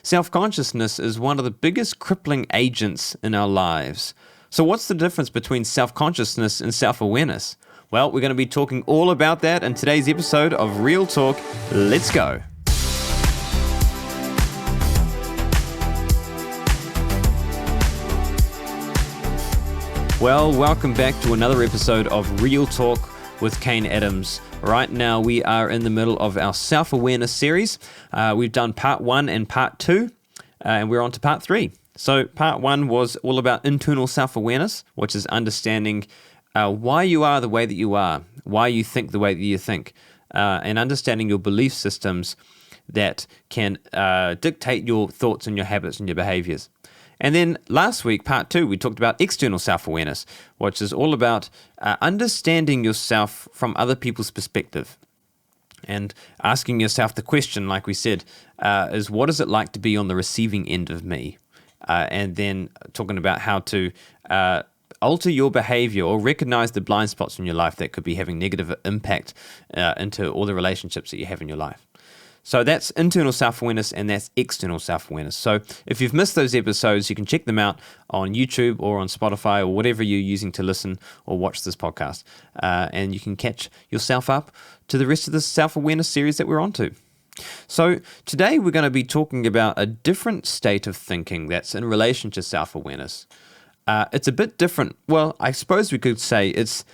Self-consciousness is one of the biggest crippling agents in our lives. So what's the difference between self-consciousness and self-awareness? Well, we're going to be talking all about that in today's episode of Real Talk. Let's go. Well, welcome back to another episode of Real Talk with Kane Adams. Right now, we are in the middle of our self-awareness series. We've done part 1 and part 2, and we're on to part 3. So part 1 was all about internal self-awareness, which is understanding why you are the way that you are, why you think the way that you think, and understanding your belief systems that can dictate your thoughts and your habits and your behaviors. And then last week, part 2, we talked about external self-awareness, which is all about understanding yourself from other people's perspective and asking yourself the question, like we said, is what is it like to be on the receiving end of me? And then talking about how to alter your behavior or recognize the blind spots in your life that could be having negative impact into all the relationships that you have in your life. So that's internal self-awareness and that's external self-awareness. So if you've missed those episodes, you can check them out on YouTube or on Spotify or whatever you're using to listen or watch this podcast. And you can catch yourself up to the rest of the self-awareness series that we're on to. So today we're going to be talking about a different state of thinking that's in relation to self-awareness. It's a bit different. Well, I suppose we could say it's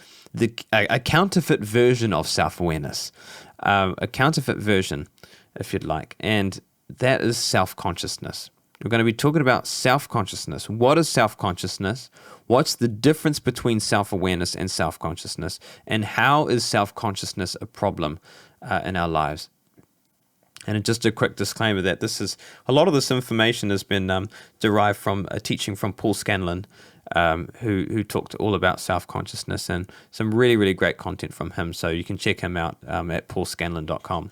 a counterfeit version of self-awareness, a counterfeit version, if you'd like, and that is self-consciousness. We're going to be talking about self-consciousness. What is self-consciousness? What's the difference between self-awareness and self-consciousness? And how is self-consciousness a problem in our lives? And just a quick disclaimer that a lot of this information has been derived from a teaching from Paul Scanlon, who talked all about self-consciousness, and some really, really great content from him. So you can check him out at paulscanlon.com.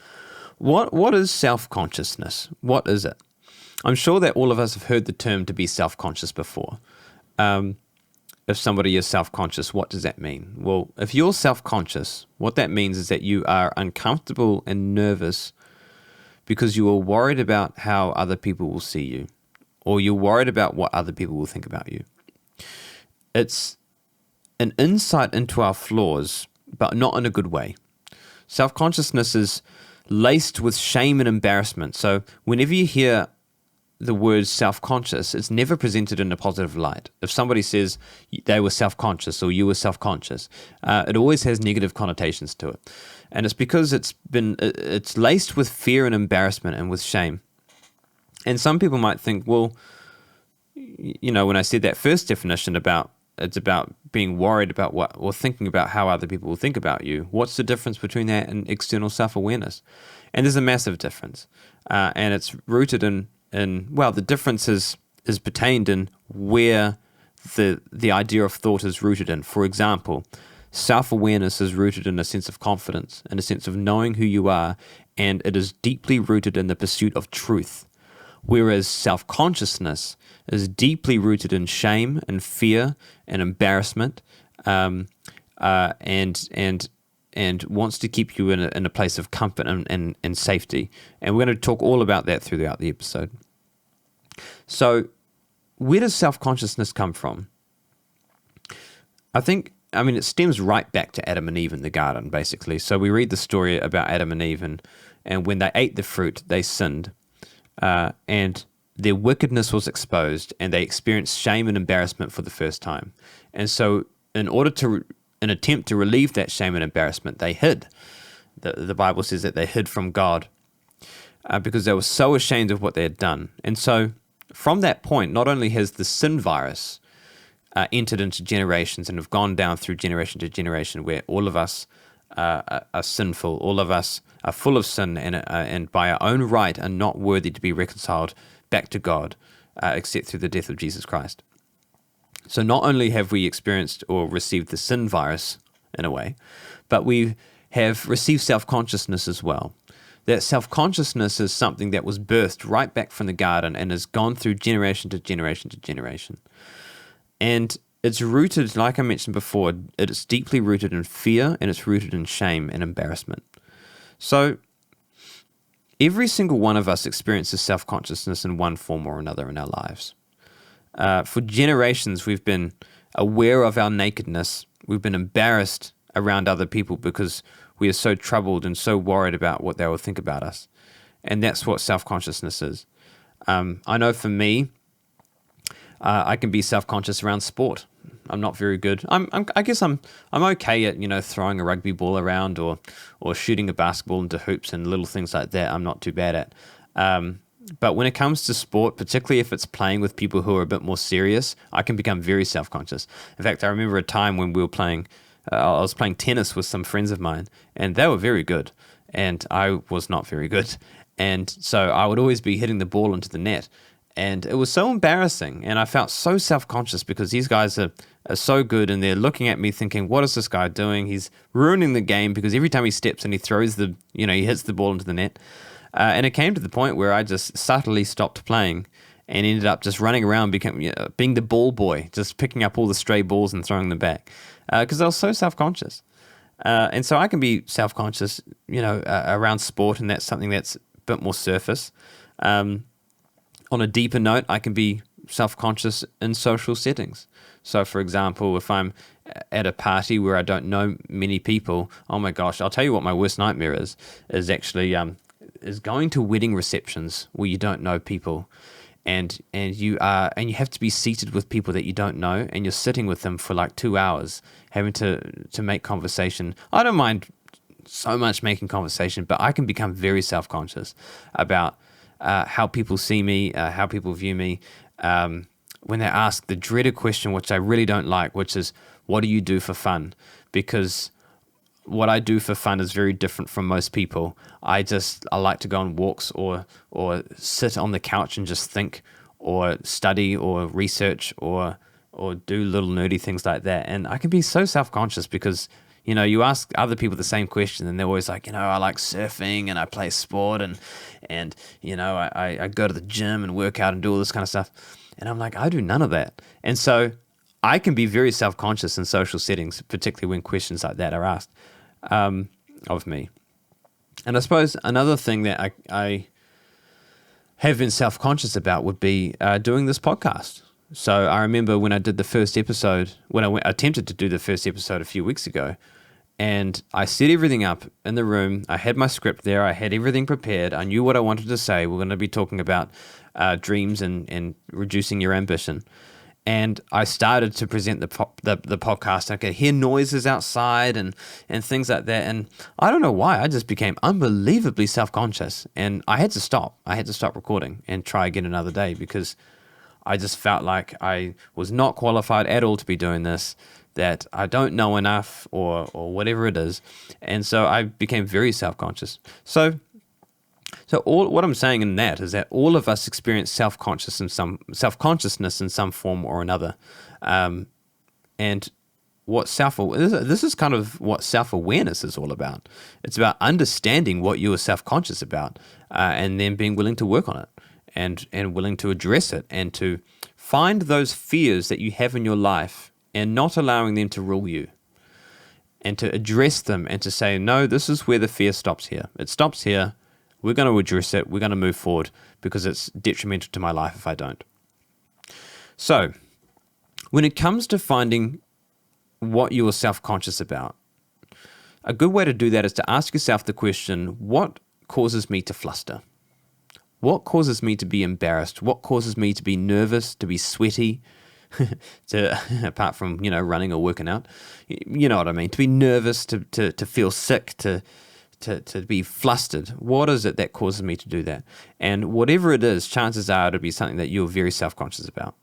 What is self-consciousness? What is it? I'm sure that all of us have heard the term to be self-conscious before. If somebody is self-conscious, what does that mean? Well, if you're self-conscious, what that means is that you are uncomfortable and nervous because you are worried about how other people will see you, or you're worried about what other people will think about you. It's an insight into our flaws, but not in a good way. Self-consciousness is laced with shame and embarrassment. So whenever you hear the word self-conscious, it's never presented in a positive light. If somebody says they were self-conscious or you were self-conscious, it always has negative connotations to it. And it's because it's laced with fear and embarrassment and with shame. And some people might think, well, when I said that first definition about being worried about what, or thinking about how other people will think about you, what's the difference between that and external self-awareness? And there's a massive difference. And it's rooted in the difference is pertained in where the idea of thought is rooted in. For example, self-awareness is rooted in a sense of confidence, in a sense of knowing who you are, and it is deeply rooted in the pursuit of truth. Whereas self-consciousness is deeply rooted in shame and fear and embarrassment, and wants to keep you in a place of comfort and safety. And we're going to talk all about that throughout the episode. So, where does self-consciousness come from? It stems right back to Adam and Eve in the garden, basically. So we read the story about Adam and Eve, and when they ate the fruit, they sinned. And their wickedness was exposed, and they experienced shame and embarrassment for the first time. And so in an attempt to relieve that shame and embarrassment, they hid. The Bible says that they hid from God because they were so ashamed of what they had done. And so from that point, not only has the sin virus entered into generations and have gone down through generation to generation, where all of us are sinful, all of us are full of sin, and by our own right are not worthy to be reconciled back to God, except through the death of Jesus Christ. So not only have we experienced or received the sin virus in a way, but we have received self-consciousness as well. That self-consciousness is something that was birthed right back from the garden and has gone through generation to generation to generation. And it's rooted, like I mentioned before, it's deeply rooted in fear, and it's rooted in shame and embarrassment. So every single one of us experiences self-consciousness in one form or another in our lives. For generations, we've been aware of our nakedness. We've been embarrassed around other people because we are so troubled and so worried about what they will think about us. And that's what self-consciousness is. I know for me, I can be self-conscious around sport. I'm not very good. I guess I'm okay at throwing a rugby ball around or shooting a basketball into hoops and little things like that. I'm not too bad at. But when it comes to sport, particularly if it's playing with people who are a bit more serious, I can become very self-conscious. In fact, I remember a time when we were playing. I was playing tennis with some friends of mine, and they were very good, and I was not very good. And so I would always be hitting the ball into the net. And it was so embarrassing, and I felt so self-conscious because these guys are so good, and they're looking at me thinking, what is this guy doing? He's ruining the game because every time he steps and he throws he hits the ball into the net. And it came to the point where I just subtly stopped playing and ended up just running around, being the ball boy, just picking up all the stray balls and throwing them back because I was so self-conscious. And so I can be self-conscious, around sport, and that's something that's a bit more surface. On a deeper note, I can be self-conscious in social settings. So, for example, if I'm at a party where I don't know many people, oh my gosh, I'll tell you what my worst nightmare is actually is going to wedding receptions where you don't know people, and you have to be seated with people that you don't know, and you're sitting with them for like 2 hours, having to make conversation. I don't mind so much making conversation, but I can become very self-conscious about how people see me, how people view me, when they ask the dreaded question, which I really don't like, which is, what do you do for fun? Because what I do for fun is very different from most people. I like to go on walks or sit on the couch and just think or study or research or do little nerdy things like that. And I can be so self-conscious because you ask other people the same question and they're always like, I like surfing and I play sport and I go to the gym and work out and do all this kind of stuff. And I'm like, I do none of that. And so I can be very self-conscious in social settings, particularly when questions like that are asked of me. And I suppose another thing that I have been self-conscious about would be doing this podcast. So I remember when I did the first episode, when I attempted to do the first episode a few weeks ago, and I set everything up in the room. I had my script there. I had everything prepared. I knew what I wanted to say. We're going to be talking about dreams and reducing your ambition. And I started to present the podcast. I could hear noises outside and things like that. And I don't know why. I just became unbelievably self-conscious. And I had to stop. I had to stop recording and try again another day because I just felt like I was not qualified at all to be doing this, that I don't know enough or whatever it is. And so I became very self-conscious. So what I'm saying in that is that all of us experience self-consciousness in some form or another. And this is kind of what self-awareness is all about. It's about understanding what you are self-conscious about and then being willing to work on it and willing to address it and to find those fears that you have in your life and not allowing them to rule you, and to address them and to say, no, this is where the fear stops here. It stops here. We're going to address it. We're going to move forward because it's detrimental to my life if I don't. So when it comes to finding what you are self-conscious about, a good way to do that is to ask yourself the question, what causes me to fluster? What causes me to be embarrassed? What causes me to be nervous, to be sweaty, apart from, running or working out? You know what I mean? To be nervous, to feel sick, to be flustered. What is it that causes me to do that? And whatever it is, chances are it'll be something that you're very self-conscious about.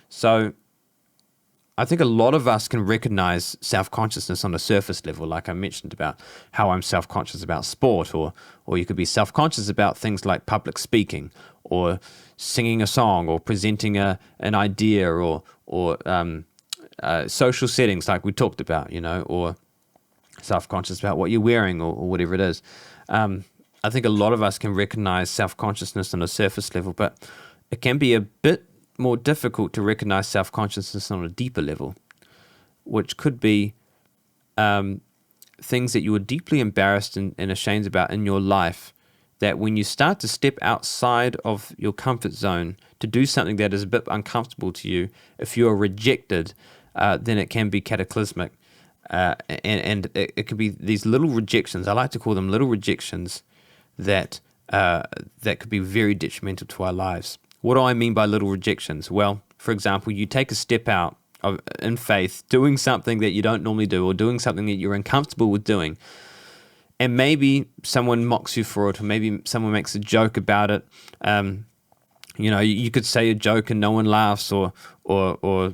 So I think a lot of us can recognize self-consciousness on a surface level, like I mentioned about how I'm self-conscious about sport, or you could be self-conscious about things like public speaking, or singing a song, or presenting an idea, or social settings like we talked about, or self-conscious about what you're wearing, or whatever it is. I think a lot of us can recognize self-consciousness on a surface level, but it can be a bit more difficult to recognize self-consciousness on a deeper level, which could be things that you were deeply embarrassed and ashamed about in your life that when you start to step outside of your comfort zone to do something that is a bit uncomfortable to you, if you are rejected, then it can be cataclysmic. And it could be these little rejections. I like to call them little rejections that could be very detrimental to our lives. What do I mean by little rejections? Well, for example, you take a step out in faith, doing something that you don't normally do, or doing something that you're uncomfortable with doing, and maybe someone mocks you for it, or maybe someone makes a joke about it. You could say a joke and no one laughs, or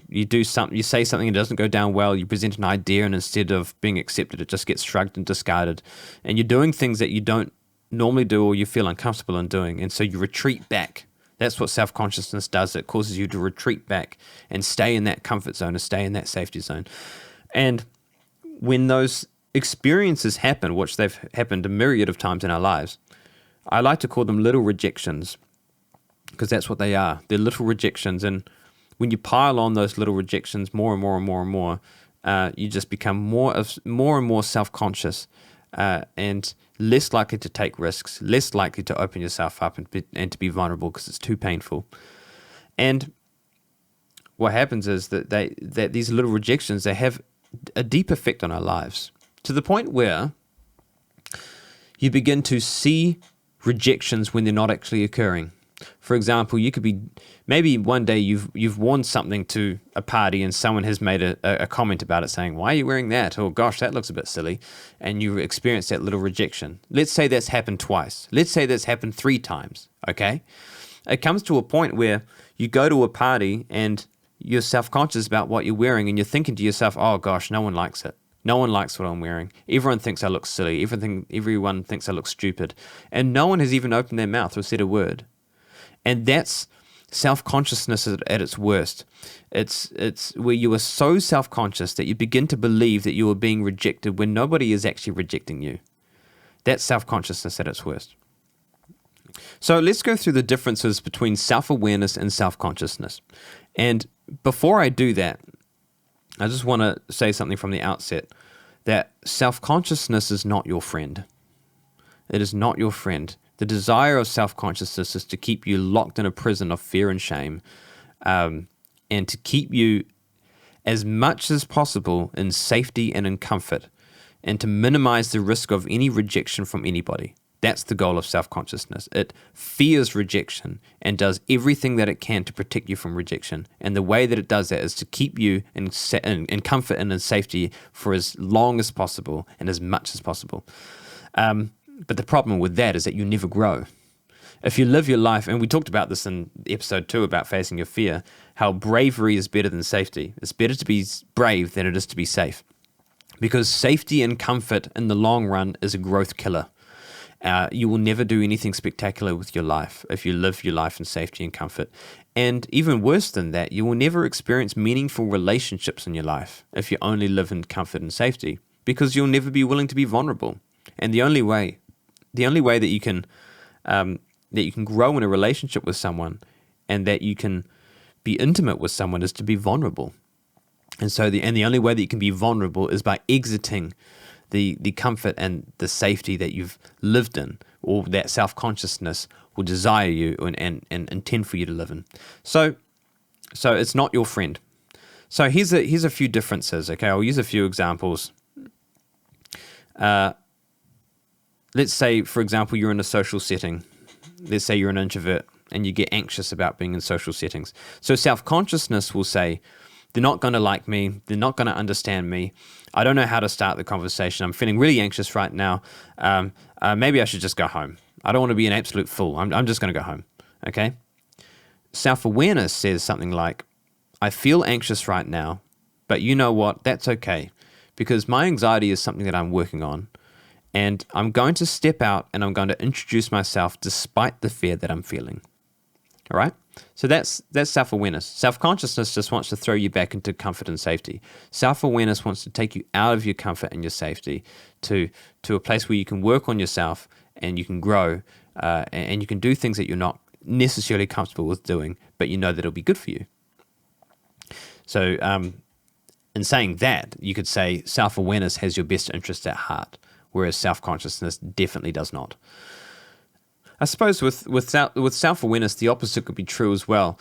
you do something, you say something and it doesn't go down well. You present an idea and instead of being accepted, it just gets shrugged and discarded. And you're doing things that you don't normally do, or you feel uncomfortable in doing, and so you retreat back. That's what self-consciousness does. It causes you to retreat back and stay in that comfort zone, or stay in that safety zone. And when those experiences happen, which they've happened a myriad of times in our lives, I like to call them little rejections, because that's what they are. They're little rejections. And when you pile on those little rejections more and more and more and more, you just become more and more self-conscious, and less likely to take risks, less likely to open yourself up and to be vulnerable because it's too painful. And what happens is that these little rejections, they have a deep effect on our lives, to the point where you begin to see rejections when they're not actually occurring. For example, you could be, maybe one day you've worn something to a party and someone has made a comment about it saying, "Why are you wearing that?" Or, "Gosh, that looks a bit silly." And you experience that little rejection. Let's say that's happened twice. Let's say that's happened 3 times, okay? It comes to a point where you go to a party and you're self-conscious about what you're wearing, and you're thinking to yourself, "Oh gosh, no one likes it. No one likes what I'm wearing. Everyone thinks I look silly. Everyone thinks I look stupid." And no one has even opened their mouth or said a word. And that's self-consciousness at its worst. It's where you are so self-conscious that you begin to believe that you are being rejected when nobody is actually rejecting you. That's self-consciousness at its worst. So let's go through the differences between self-awareness and self-consciousness. And before I do that, I just want to say something from the outset, that self-consciousness is not your friend. It is not your friend. The desire of self-consciousness is to keep you locked in a prison of fear and shame, and to keep you as much as possible in safety and in comfort, and to minimize the risk of any rejection from anybody. That's the goal of self-consciousness. It fears rejection and does everything that it can to protect you from rejection. And the way that it does that is to keep you in comfort and in safety for as long as possible and as much as possible. But the problem with that is that you never grow. If you live your life, and we talked about this in episode 2 about facing your fear, how bravery is better than safety. It's better to be brave than it is to be safe. Because safety and comfort in the long run is a growth killer. You will never do anything spectacular with your life if you live your life in safety and comfort. And even worse than that, you will never experience meaningful relationships in your life if you only live in comfort and safety, because you'll never be willing to be vulnerable. And the only way that you can grow in a relationship with someone and that you can be intimate with someone is to be vulnerable. And so the only way that you can be vulnerable is by exiting the comfort and the safety that you've lived in, or that self-consciousness will desire you and intend for you to live in. So it's not your friend. So here's a few differences. Okay, I'll use a few examples. Let's say, for example, you're in a social setting. Let's say you're an introvert and you get anxious about being in social settings. So self-consciousness will say, they're not going to like me. They're not going to understand me. I don't know how to start the conversation. I'm feeling really anxious right now. Maybe I should just go home. I don't want to be an absolute fool. I'm just going to go home. Okay? Self-awareness says something like, I feel anxious right now, but you know what? That's okay, because my anxiety is something that I'm working on. And I'm going to step out and I'm going to introduce myself despite the fear that I'm feeling. All right? So that's self-awareness. Self-consciousness just wants to throw you back into comfort and safety. Self-awareness wants to take you out of your comfort and your safety to a place where you can work on yourself and you can grow, and you can do things that you're not necessarily comfortable with doing, but you know that it'll be good for you. So in saying that, you could say self-awareness has your best interest at heart, whereas self-consciousness definitely does not. I suppose with self-awareness, the opposite could be true as well.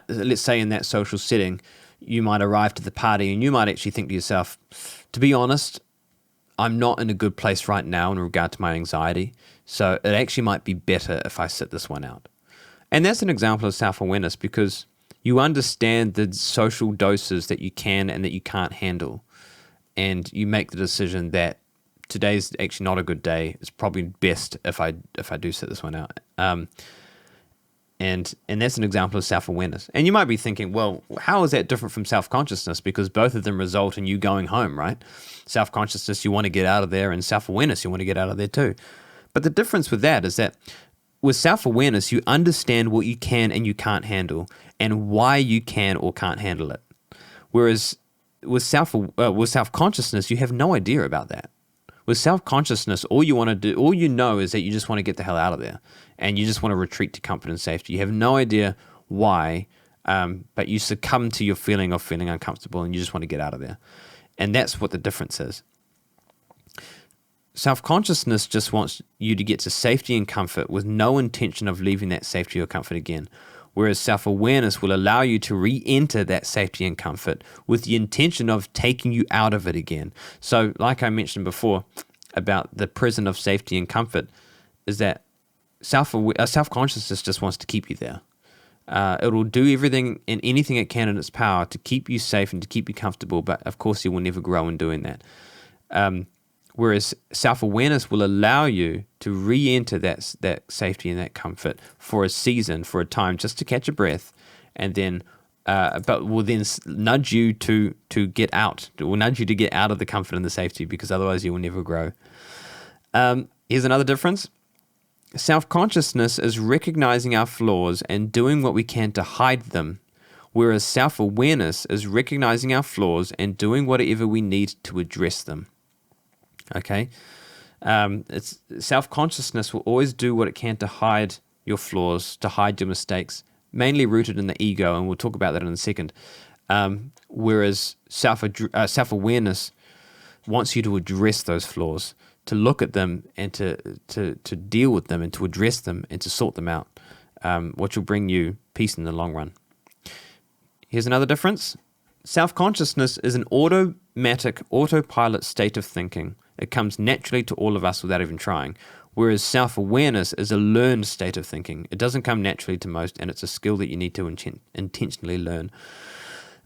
Let's say in that social setting, you might arrive to the party and you might actually think to yourself, to be honest, I'm not in a good place right now in regard to my anxiety, so it actually might be better if I sit this one out. And that's an example of self-awareness because you understand the social doses that you can and that you can't handle, and you make the decision that today's actually not a good day. It's probably best if I do sit this one out. And that's an example of self-awareness. And you might be thinking, well, how is that different from self-consciousness? Because both of them result in you going home, right? Self-consciousness, you want to get out of there, and self-awareness, you want to get out of there too. But the difference with that is that with self-awareness, you understand what you can and you can't handle and why you can or can't handle it. Whereas with self-consciousness, you have no idea about that. With self-consciousness, all you know is that you just want to get the hell out of there and you just want to retreat to comfort and safety. You have no idea why, but you succumb to your feeling of feeling uncomfortable and you just want to get out of there. And that's what the difference is. Self-consciousness just wants you to get to safety and comfort with no intention of leaving that safety or comfort again. Whereas self-awareness will allow you to re-enter that safety and comfort with the intention of taking you out of it again. So like I mentioned before about the prison of safety and comfort, is that self-consciousness just wants to keep you there. It will do everything and anything it can in its power to keep you safe and to keep you comfortable, but of course you will never grow in doing that. Whereas self-awareness will allow you to re-enter that safety and that comfort for a season, for a time, just to catch a breath, and then, but will then nudge you to get out. It will nudge you to get out of the comfort and the safety, because otherwise you will never grow. Here's another difference. Self-consciousness is recognizing our flaws and doing what we can to hide them, whereas self-awareness is recognizing our flaws and doing whatever we need to address them. Okay, it's self-consciousness will always do what it can to hide your flaws, to hide your mistakes, mainly rooted in the ego, and we'll talk about that in a second. Whereas self-awareness wants you to address those flaws, to look at them and to deal with them and to address them and to sort them out, which will bring you peace in the long run. Here's another difference. Self-consciousness is an automatic, autopilot state of thinking. It comes naturally to all of us without even trying, whereas self-awareness is a learned state of thinking. It doesn't come naturally to most, and it's a skill that you need to intentionally learn.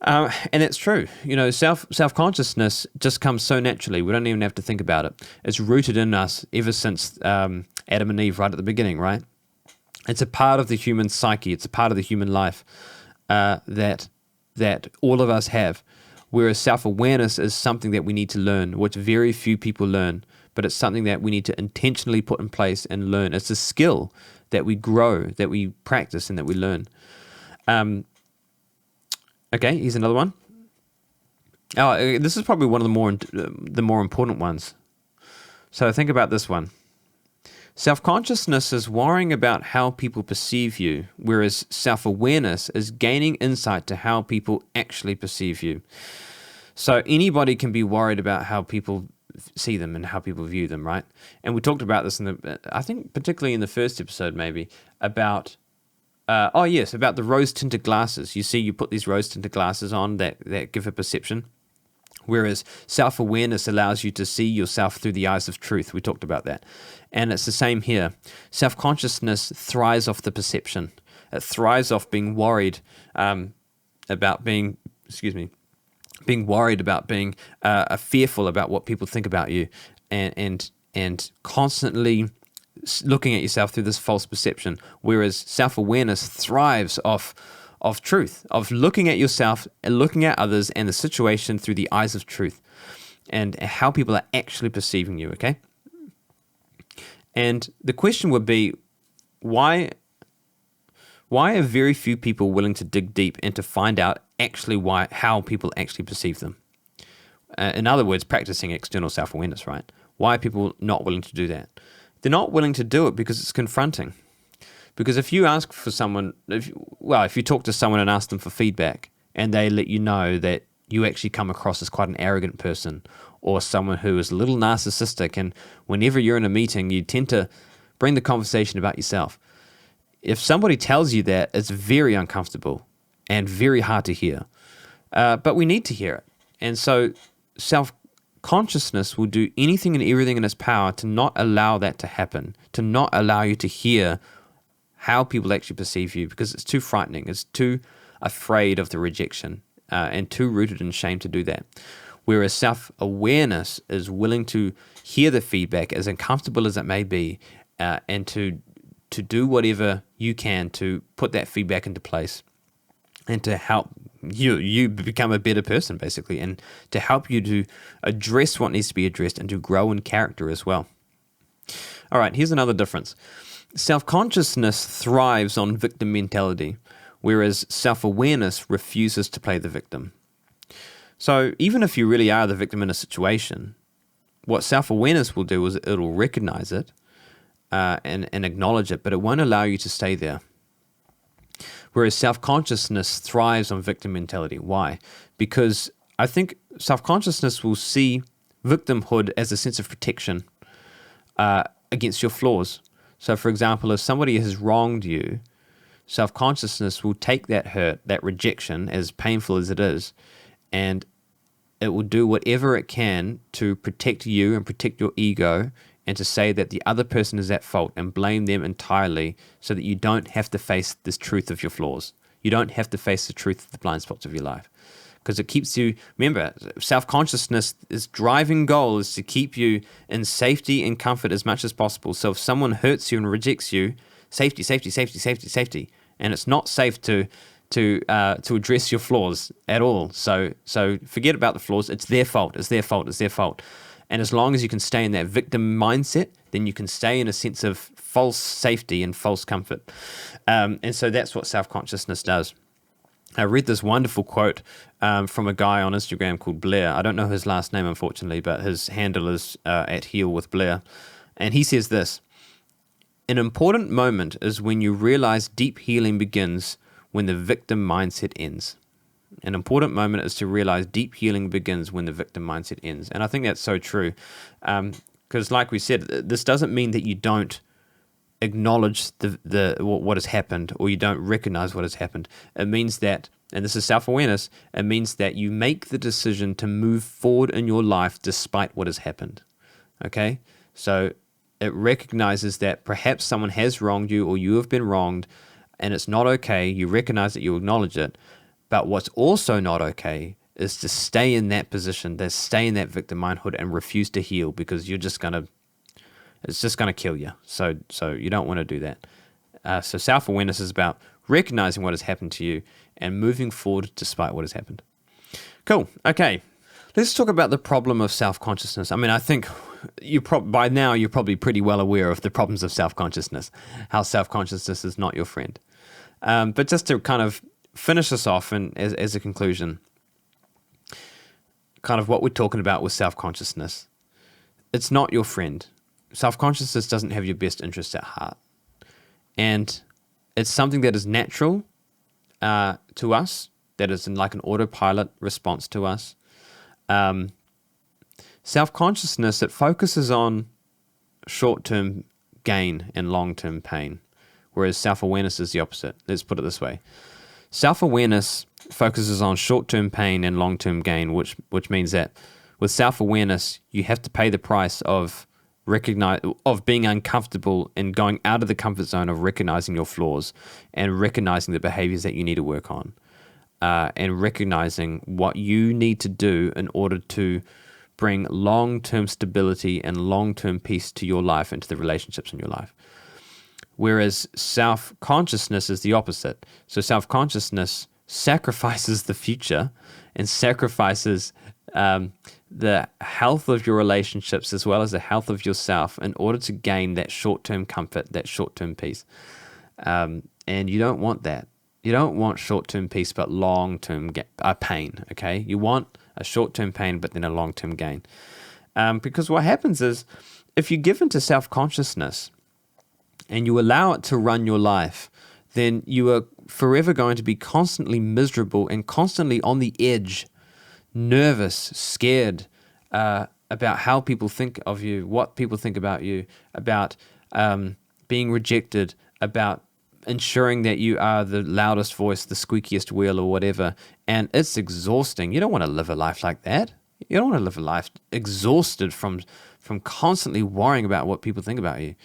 And it's true. You know, self-consciousness just comes so naturally. We don't even have to think about it. It's rooted in us ever since Adam and Eve right at the beginning, right? It's a part of the human psyche. It's a part of the human life that all of us have. Whereas self-awareness is something that we need to learn, which very few people learn, but it's something that we need to intentionally put in place and learn. It's a skill that we grow, that we practice, and that we learn. Okay, here's another one. This is probably one of the more important ones. So think about this one. Self-consciousness is worrying about how people perceive you, whereas self-awareness is gaining insight to how people actually perceive you. So anybody can be worried about how people see them and how people view them, right? And we talked about this I think particularly in the first episode maybe, about about the rose-tinted glasses. You see, you put these rose-tinted glasses on that give a perception. Whereas self-awareness allows you to see yourself through the eyes of truth. We talked about that. And it's the same here. Self-consciousness thrives off the perception. It thrives off being worried about being fearful about what people think about you, and constantly looking at yourself through this false perception. Whereas self-awareness thrives off truth, of looking at yourself and looking at others and the situation through the eyes of truth and how people are actually perceiving you, okay? And the question would be, why are very few people willing to dig deep and to find out actually how people actually perceive them? In other words, practicing external self-awareness, right? Why are people not willing to do that? They're not willing to do it because it's confronting. Because if you ask for someone, if you talk to someone and ask them for feedback, and they let you know that you actually come across as quite an arrogant person, or someone who is a little narcissistic, and whenever you're in a meeting, you tend to bring the conversation about yourself. If somebody tells you that, it's very uncomfortable and very hard to hear. But we need to hear it. And so self-consciousness will do anything and everything in its power to not allow that to happen, to not allow you to hear how people actually perceive you, because it's too frightening. It's too afraid of the rejection and too rooted in shame to do that. Whereas self-awareness is willing to hear the feedback, as uncomfortable as it may be, and to do whatever you can to put that feedback into place and to help you become a better person, basically, and to help you to address what needs to be addressed and to grow in character as well. All right, here's another difference. Self-consciousness thrives on victim mentality, whereas self-awareness refuses to play the victim. So even if you really are the victim in a situation, what self-awareness will do is it'll recognize it and acknowledge it, but it won't allow you to stay there. Whereas self-consciousness thrives on victim mentality. Why? Because I think self-consciousness will see victimhood as a sense of protection against your flaws. So, for example, if somebody has wronged you, self-consciousness will take that hurt, that rejection, as painful as it is, and it will do whatever it can to protect you and protect your ego, and to say that the other person is at fault and blame them entirely, so that you don't have to face this truth of your flaws. You don't have to face the truth of the blind spots of your life. Because it keeps you, remember, self-consciousness, its driving goal is to keep you in safety and comfort as much as possible. So if someone hurts you and rejects you, safety, safety, safety, safety, safety. And it's not safe to address your flaws at all. So forget about the flaws. It's their fault. It's their fault. It's their fault. And as long as you can stay in that victim mindset, then you can stay in a sense of false safety and false comfort. And so that's what self-consciousness does. I read this wonderful quote from a guy on Instagram called Blair. I don't know his last name, unfortunately, but his handle is at Heal with Blair. And he says this: "An important moment is when you realize deep healing begins when the victim mindset ends." An important moment is to realize deep healing begins when the victim mindset ends. And I think that's so true. Because like we said, this doesn't mean that you don't acknowledge what has happened, or you don't recognize what has happened. It means that, and this is self-awareness, it means that you make the decision to move forward in your life despite what has happened. Okay? So it recognizes that perhaps someone has wronged you, or you have been wronged, and it's not okay. You recognize it, you acknowledge it. But what's also not okay is to stay in that position, to stay in that victim mindhood and refuse to heal, because it's just gonna kill you. So you don't want to do that. So self-awareness is about recognizing what has happened to you and moving forward despite what has happened. Cool. Okay. Let's talk about the problem of self-consciousness. I mean, I think by now you're probably pretty well aware of the problems of self-consciousness, how self-consciousness is not your friend. But just to kind of finish this off and as a conclusion, kind of what we're talking about with self-consciousness. It's not your friend. Self-consciousness doesn't have your best interests at heart. And it's something that is natural to us, that is in like an autopilot response to us. Self-consciousness, it focuses on short-term gain and long-term pain, whereas self-awareness is the opposite. Let's put it this way. Self-awareness focuses on short-term pain and long-term gain, which means that with self-awareness, you have to pay the price of being uncomfortable and going out of the comfort zone of recognizing your flaws and recognizing the behaviors that you need to work on, and recognizing what you need to do in order to bring long-term stability and long-term peace to your life and to the relationships in your life. Whereas self-consciousness is the opposite. So self-consciousness sacrifices the future and sacrifices the health of your relationships as well as the health of yourself in order to gain that short-term comfort, that short-term peace. And you don't want that. You don't want short-term peace but long-term pain, okay? You want a short-term pain but then a long-term gain. Because what happens is if you give into self-consciousness and you allow it to run your life, then you are forever going to be constantly miserable and constantly on the edge, nervous, scared about how people think of you, what people think about you, about being rejected, about ensuring that you are the loudest voice, the squeakiest wheel or whatever. And it's exhausting. You don't want to live a life like that. You don't want to live a life exhausted from constantly worrying about what people think about you.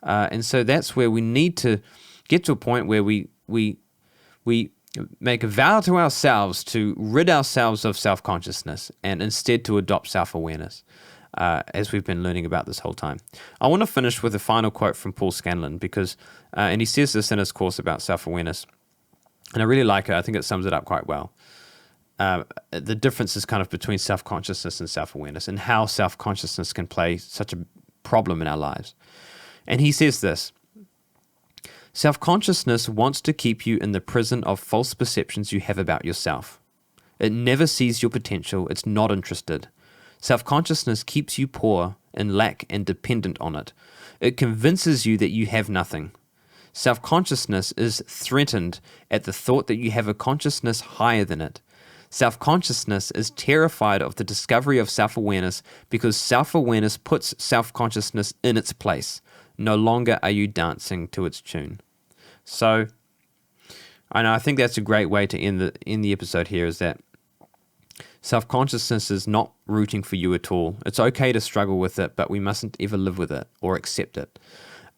And so that's where we need to get to a point where we make a vow to ourselves to rid ourselves of self-consciousness and instead to adopt self-awareness, as we've been learning about this whole time. I want to finish with a final quote from Paul Scanlon because, and he says this in his course about self-awareness, and I really like it. I think it sums it up quite well. The difference is kind of between self-consciousness and self-awareness, and how self-consciousness can play such a problem in our lives. And he says this: self-consciousness wants to keep you in the prison of false perceptions you have about yourself. It never sees your potential. It's not interested. Self-consciousness keeps you poor, in lack, and dependent on it. It convinces you that you have nothing. Self-consciousness is threatened at the thought that you have a consciousness higher than it. Self-consciousness is terrified of the discovery of self-awareness because self-awareness puts self-consciousness in its place. No longer are you dancing to its tune. So, I think that's a great way to end the episode here, is that self-consciousness is not rooting for you at all. It's okay to struggle with it, but we mustn't ever live with it or accept it.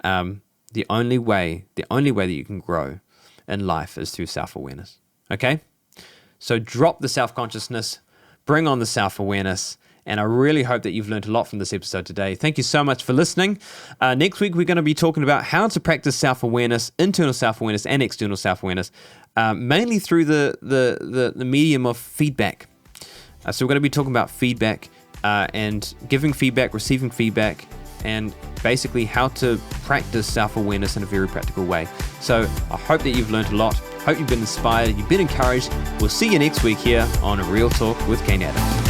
The only way that you can grow in life is through self-awareness. Okay? So drop the self-consciousness, bring on the self-awareness, and I really hope that you've learned a lot from this episode today. Thank you so much for listening. Next week, we're going to be talking about how to practice self-awareness, internal self-awareness and external self-awareness, mainly through the medium of feedback. So we're going to be talking about feedback and giving feedback, receiving feedback, and basically how to practice self-awareness in a very practical way. So I hope that you've learned a lot. Hope you've been inspired, you've been encouraged. We'll see you next week here on Real Talk with Kane Adams.